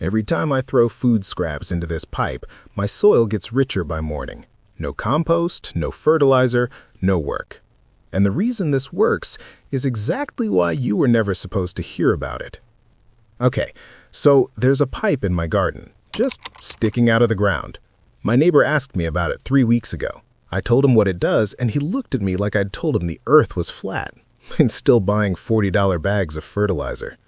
Every time I throw food scraps into this pipe, my soil gets richer by morning. No compost, no fertilizer, no work. And the reason this works is exactly why you were never supposed to hear about it. Okay, so there's a pipe in my garden, just sticking out of the ground. My neighbor asked me about it 3 weeks ago. I told him what it does, and he looked at me like I'd told him the earth was flat, and still buying $40 bags of fertilizer.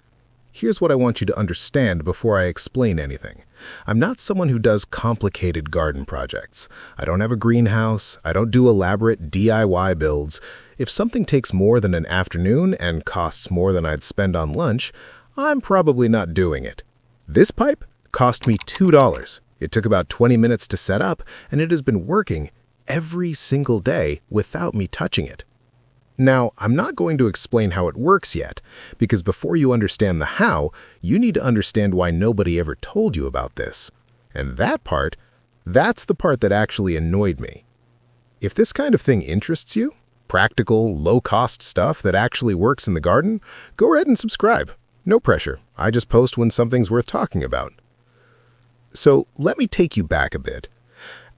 Here's what I want you to understand before I explain anything. I'm not someone who does complicated garden projects. I don't have a greenhouse. I don't do elaborate DIY builds. If something takes more than an afternoon and costs more than I'd spend on lunch, I'm probably not doing it. This pipe cost me $2. It took about 20 minutes to set up, and it has been working every single day without me touching it. Now, I'm not going to explain how it works yet, because before you understand the how, you need to understand why nobody ever told you about this. And that's the part that actually annoyed me. If this kind of thing interests you, practical, low-cost stuff that actually works in the garden, go ahead and subscribe. No pressure. I just post when something's worth talking about. So let me take you back a bit.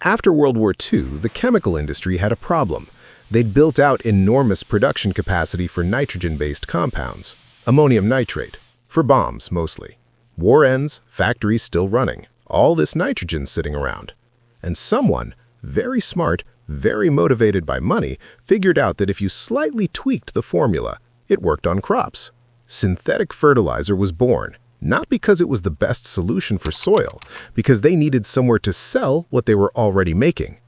After World War II, the chemical industry had a problem. They'd built out enormous production capacity for nitrogen-based compounds, ammonium nitrate, for bombs mostly. War ends, factories still running, all this nitrogen sitting around. And someone, very smart, very motivated by money, figured out that if you slightly tweaked the formula, it worked on crops. Synthetic fertilizer was born. Not because it was the best solution for soil, because they needed somewhere to sell what they were already making.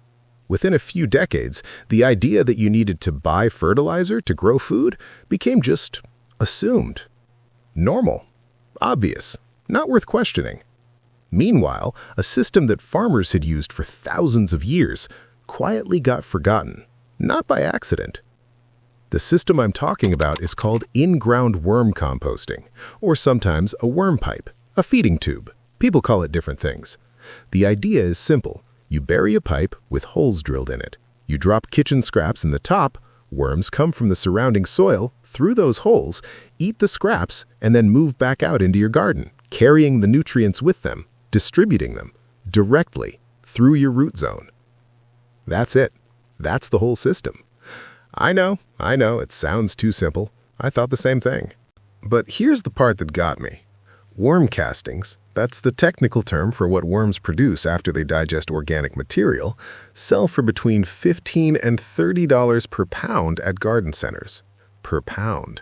Within a few decades, the idea that you needed to buy fertilizer to grow food became just assumed. Normal. Obvious. Not worth questioning. Meanwhile, a system that farmers had used for thousands of years quietly got forgotten, not by accident. The system I'm talking about is called in-ground worm composting, or sometimes a worm pipe, a feeding tube. People call it different things. The idea is simple. You bury a pipe with holes drilled in it. You drop kitchen scraps in the top, worms come from the surrounding soil, through those holes, eat the scraps, and then move back out into your garden, carrying the nutrients with them, distributing them, directly, through your root zone. That's it. That's the whole system. I know, it sounds too simple. I thought the same thing. But here's the part that got me. Worm castings, that's the technical term for what worms produce after they digest organic material, sell for between $15 and $30 per pound at garden centers. Per pound.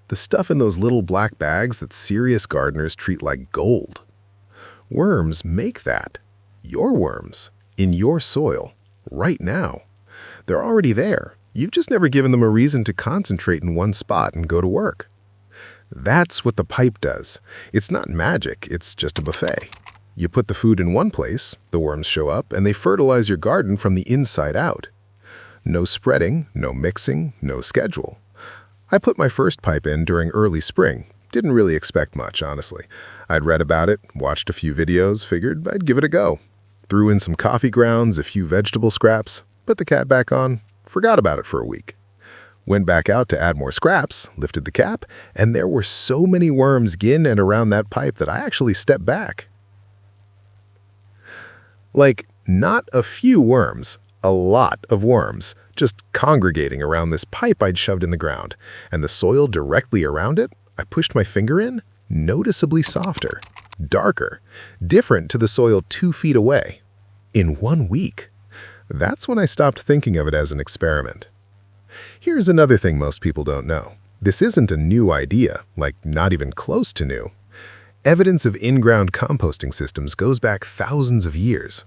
The stuff in those little black bags that serious gardeners treat like gold. Worms make that. Your worms. In your soil. Right now. They're already there. You've just never given them a reason to concentrate in one spot and go to work. That's what the pipe does. It's not magic, it's just a buffet. You put the food in one place, the worms show up, and they fertilize your garden from the inside out. No spreading, no mixing, no schedule. I put my first pipe in during early spring. Didn't really expect much, honestly. I'd read about it, watched a few videos, figured I'd give it a go. Threw in some coffee grounds, a few vegetable scraps, put the cap back on, forgot about it for a week. Went back out to add more scraps, lifted the cap, and there were so many worms in and around that pipe that I actually stepped back. Like, not a few worms, a lot of worms, just congregating around this pipe I'd shoved in the ground, and the soil directly around it, I pushed my finger in, noticeably softer, darker, different to the soil 2 feet away. In 1 week. That's when I stopped thinking of it as an experiment. Here's another thing most people don't know. This isn't a new idea, like not even close to new. Evidence of in-ground composting systems goes back thousands of years.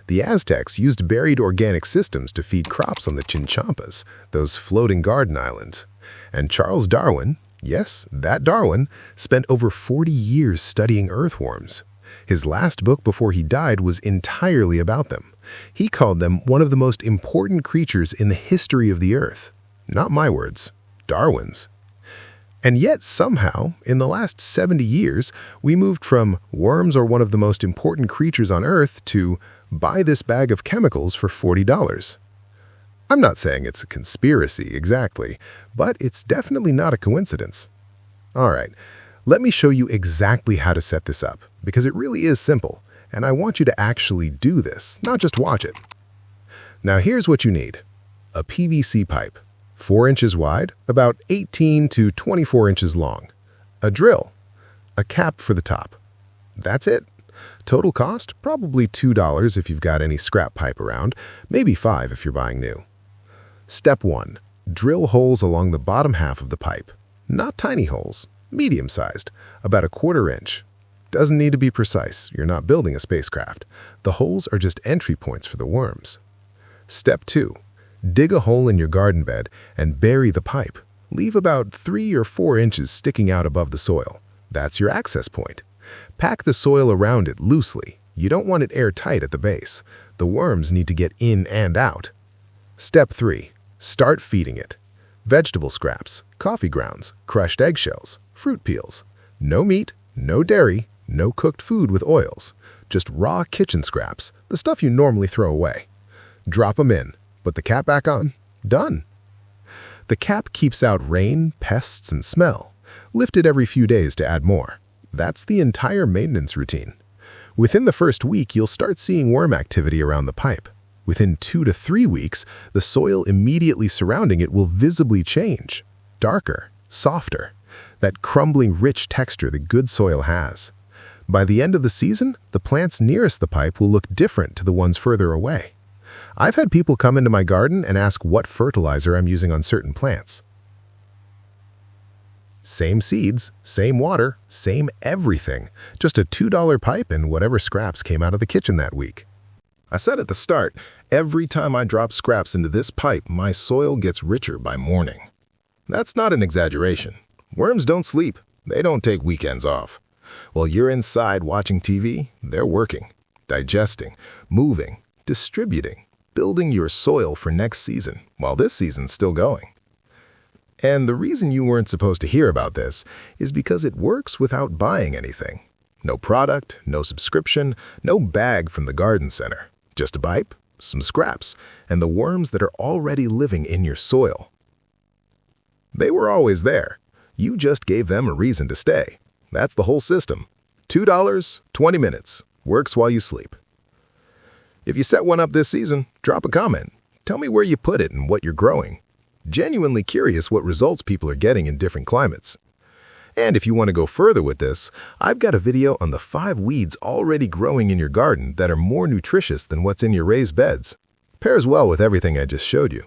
The Aztecs used buried organic systems to feed crops on the Chinchompas, those floating garden islands. And Charles Darwin, yes, that Darwin, spent over 40 years studying earthworms. His last book before he died was entirely about them. He called them one of the most important creatures in the history of the earth. Not my words, Darwin's. And yet somehow, in the last 70 years, we moved from worms are one of the most important creatures on earth to buy this bag of chemicals for $40. I'm not saying it's a conspiracy exactly, but it's definitely not a coincidence. All right, Let me show you exactly how to set this up, because it really is simple, and I want you to actually do this, not just watch it. Now here's what you need. A PVC pipe, 4 inches wide, about 18 to 24 inches long. A drill. A cap for the top. That's it. Total cost, probably $2 if you've got any scrap pipe around, maybe $5 if you're buying new. Step 1. Drill holes along the bottom half of the pipe. Not tiny holes, medium-sized, about 1/4 inch. Doesn't need to be precise, you're not building a spacecraft. The holes are just entry points for the worms. Step 2. Dig a hole in your garden bed and bury the pipe. Leave about 3 or 4 inches sticking out above the soil. That's your access point. Pack the soil around it loosely. You don't want it airtight at the base. The worms need to get in and out. Step 3. Start feeding it. Vegetable scraps, coffee grounds, crushed eggshells, fruit peels. No meat, no dairy, no cooked food with oils. Just raw kitchen scraps, the stuff you normally throw away. Drop them in. Put the cap back on. Done. The cap keeps out rain, pests, and smell. Lift it every few days to add more. That's the entire maintenance routine. Within the first week, you'll start seeing worm activity around the pipe. Within 2 to 3 weeks, the soil immediately surrounding it will visibly change. Darker, softer. That crumbling, rich texture that good soil has. By the end of the season, the plants nearest the pipe will look different to the ones further away. I've had people come into my garden and ask what fertilizer I'm using on certain plants. Same seeds, same water, same everything. Just a $2 pipe and whatever scraps came out of the kitchen that week. I said at the start, every time I drop scraps into this pipe, my soil gets richer by morning. That's not an exaggeration. Worms don't sleep. They don't take weekends off. While you're inside watching TV, they're working, digesting, moving, distributing, building your soil for next season, while this season's still going. And the reason you weren't supposed to hear about this is because it works without buying anything. No product, no subscription, no bag from the garden center. Just a pipe, some scraps, and the worms that are already living in your soil. They were always there. You just gave them a reason to stay. That's the whole system. $2, 20 minutes. Works while you sleep. If you set one up this season, drop a comment. Tell me where you put it and what you're growing. Genuinely curious what results people are getting in different climates. And if you want to go further with this, I've got a video on the 5 weeds already growing in your garden that are more nutritious than what's in your raised beds. Pairs well with everything I just showed you.